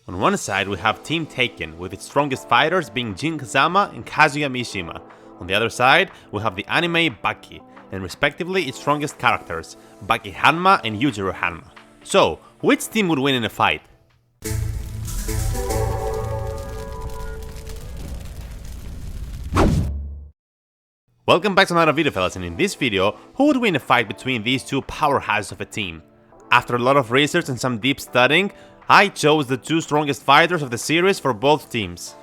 On one side we have Team Taken, with its strongest fighters being Jin Kazama and Kazuya Mishima. On the other side we have the anime Baki, and respectively its strongest characters, Baki Hanma and Yujiro Hanma. So, which team would win in a fight? Welcome back to another video, fellas, and in this video, who would win a fight between these two powerhouses of a team? After a lot of research and some deep studying, I chose the two strongest fighters of the series for both teams.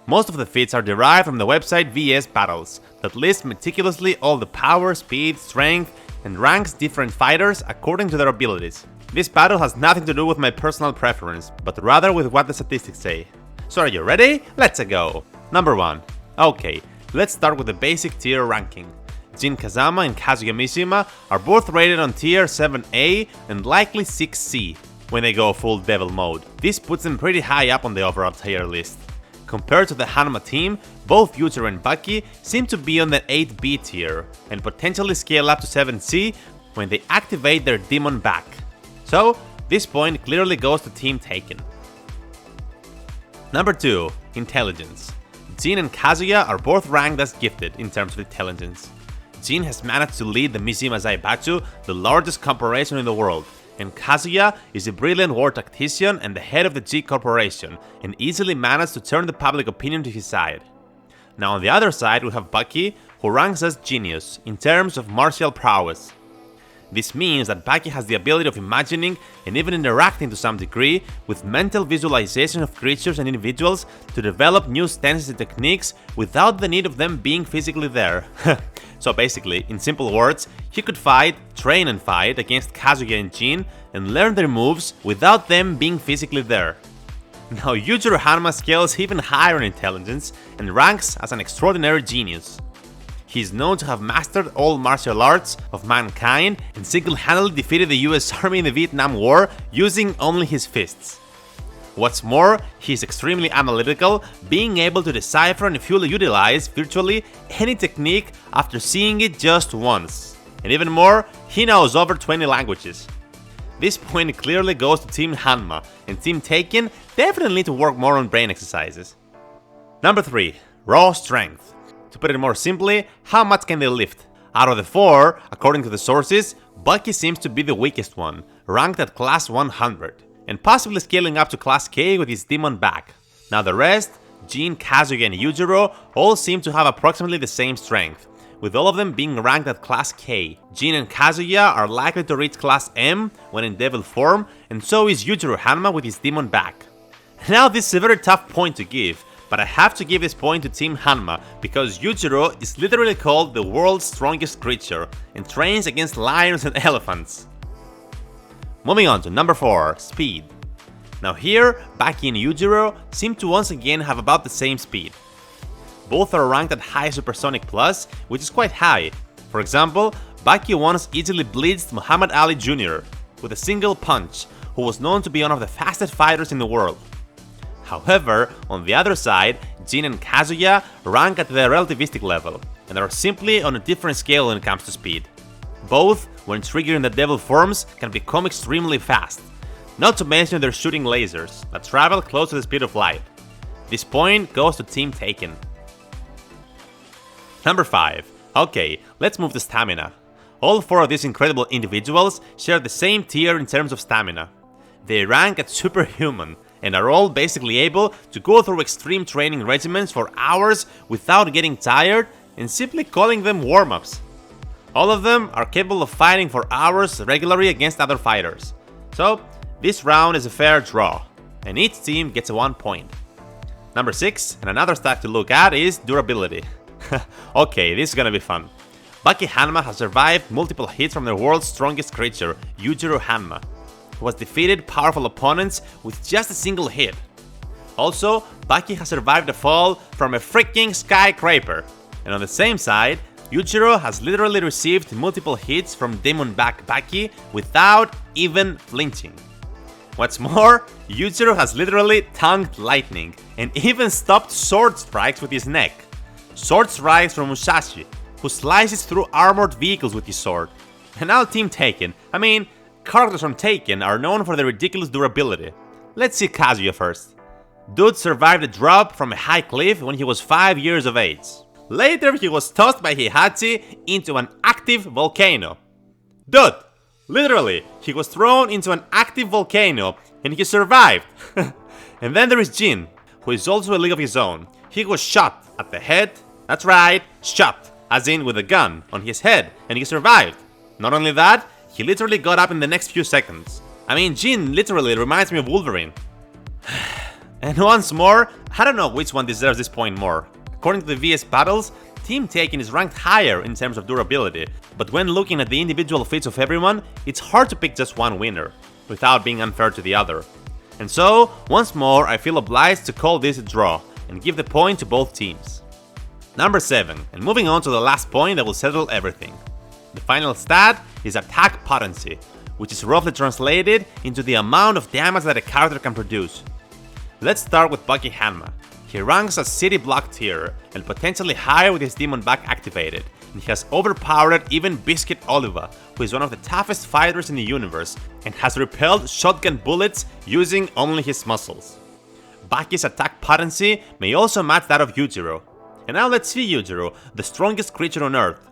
Most of the feats are derived from the website VS Battles, that lists meticulously all the power, speed, strength, and ranks different fighters according to their abilities. This battle has nothing to do with my personal preference, but rather with what the statistics say. So are you ready? Let's go! Number 1. Okay, let's start with the basic tier ranking. Jin Kazama and Kazuya Mishima are both rated on tier 7A and likely 6C when they go full devil mode. This puts them pretty high up on the overall tier list. Compared to the Hanma team, both Yujiro and Baki seem to be on the 8B tier and potentially scale up to 7C when they activate their demon back. So, this point clearly goes to Team Taken. Number 2. Intelligence. Jin and Kazuya are both ranked as gifted in terms of intelligence. Jin has managed to lead the Mishima Zaibatsu, the largest corporation in the world, and Kazuya is a brilliant war tactician and the head of the G Corporation, and easily managed to turn the public opinion to his side. Now on the other side we have Baki, who ranks as genius in terms of martial prowess. This means that Baki has the ability of imagining and even interacting to some degree with mental visualization of creatures and individuals to develop new stances and techniques without the need of them being physically there. So basically, in simple words, he could fight, train and fight against Kazuya and Jin and learn their moves without them being physically there. Now Yujiro Hanma scales even higher in intelligence and ranks as an extraordinary genius. He is known to have mastered all martial arts of mankind and single-handedly defeated the US Army in the Vietnam War using only his fists. What's more, he is extremely analytical, being able to decipher and fully utilize virtually any technique after seeing it just once. And even more, he knows over 20 languages. This point clearly goes to Team Hanma, and Team Taken definitely need to work more on brain exercises. Number 3. Raw strength. To put it more simply, how much can they lift? Out of the 4, according to the sources, Baki seems to be the weakest one, ranked at class 100, and possibly scaling up to class K with his demon back. Now the rest, Jin, Kazuya and Yujiro, all seem to have approximately the same strength, with all of them being ranked at class K. Jin and Kazuya are likely to reach class M when in devil form, and so is Yujiro Hanma with his demon back. Now this is a very tough point to give, but I have to give this point to Team Hanma because Yujiro is literally called the world's strongest creature and trains against lions and elephants. Moving on to number 4, speed. Now here, Baki and Yujiro seem to once again have about the same speed. Both are ranked at high supersonic plus, which is quite high. For example, Baki once easily blitzed Muhammad Ali Jr. with a single punch, who was known to be one of the fastest fighters in the world. However, on the other side, Jin and Kazuya rank at the relativistic level, and are simply on a different scale when it comes to speed. Both, when triggering the devil forms, can become extremely fast, not to mention their shooting lasers that travel close to the speed of light. This point goes to Team Taken. Number 5. Okay, let's move to stamina. All 4 of these incredible individuals share the same tier in terms of stamina. They rank at superhuman, and are all basically able to go through extreme training regimens for hours without getting tired and simply calling them warm-ups. All of them are capable of fighting for hours regularly against other fighters. So, this round is a fair draw, and each team gets a 1 point. Number 6, and another stat to look at, is durability. Okay, this is gonna be fun. Baki Hanma has survived multiple hits from the world's strongest creature, Yujiro Hanma, who has defeated powerful opponents with just a single hit. Also, Baki has survived a fall from a freaking skyscraper. And on the same side, Yujiro has literally received multiple hits from Demon Back Baki without even flinching. What's more, Yujiro has literally tongued lightning and even stopped sword strikes with his neck. Sword strikes from Musashi, who slices through armored vehicles with his sword. And now Team Taken, characters from Taken are known for their ridiculous durability. Let's see Kazuya first. Dude survived a drop from a high cliff when he was 5 years of age. Later, he was tossed by Heihachi into an active volcano. Dude, literally, he was thrown into an active volcano and he survived. And then there is Jin, who is also a league of his own. He was shot at the head, that's right, shot, as in with a gun, on his head, and he survived. Not only that, he literally got up in the next few seconds. I mean, Jin literally reminds me of Wolverine. And once more, I don't know which one deserves this point more. According to the VS battles, Team Taken is ranked higher in terms of durability, but when looking at the individual feats of everyone, it's hard to pick just one winner, without being unfair to the other. And so, once more, I feel obliged to call this a draw, and give the point to both teams. Number 7, and moving on to the last point that will settle everything. The final stat is attack potency, which is roughly translated into the amount of damage that a character can produce. Let's start with Baki Hanma. He ranks as City Block tier, and potentially higher with his Demon Back activated, and he has overpowered even Biscuit Oliva, who is one of the toughest fighters in the universe, and has repelled shotgun bullets using only his muscles. Baki's attack potency may also match that of Yujiro. And now let's see Yujiro, the strongest creature on Earth.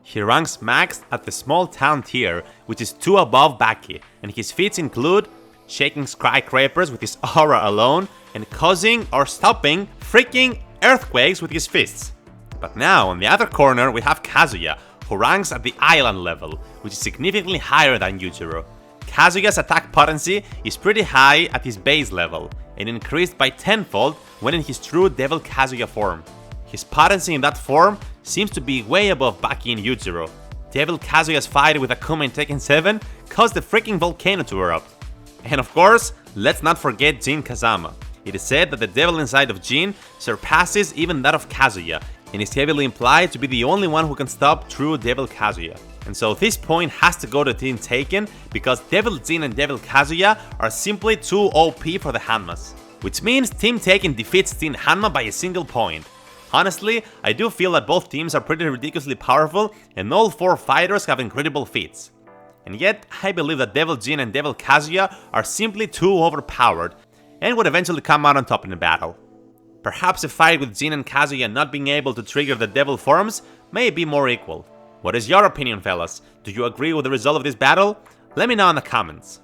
He ranks maxed at the small town tier, which is 2 above Baki, and his feats include shaking skyscrapers with his aura alone, and causing or stopping freaking earthquakes with his fists. But now, on the other corner, we have Kazuya, who ranks at the island level, which is significantly higher than Yujiro. Kazuya's attack potency is pretty high at his base level, and increased by tenfold when in his true Devil Kazuya form. His potency in that form seems to be way above Baki and Yujiro. Devil Kazuya's fight with Akuma in Tekken 7 caused the freaking volcano to erupt. And of course, let's not forget Jin Kazama. It is said that the devil inside of Jin surpasses even that of Kazuya, and is heavily implied to be the only one who can stop true Devil Kazuya. And so this point has to go to Team Taken, because Devil Jin and Devil Kazuya are simply too OP for the Hanmas. Which means Team Taken defeats Team Hanma by a single point. Honestly, I do feel that both teams are pretty ridiculously powerful, and all 4 fighters have incredible feats. And yet, I believe that Devil Jin and Devil Kazuya are simply too overpowered, and would eventually come out on top in the battle. Perhaps a fight with Jin and Kazuya not being able to trigger the devil forms may be more equal. What is your opinion, fellas? Do you agree with the result of this battle? Let me know in the comments.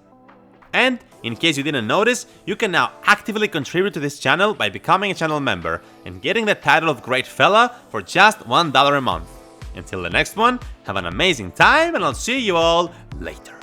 And, in case you didn't notice, you can now actively contribute to this channel by becoming a channel member and getting the title of Great Fella for just $1 a month. Until the next one, have an amazing time, and I'll see you all later.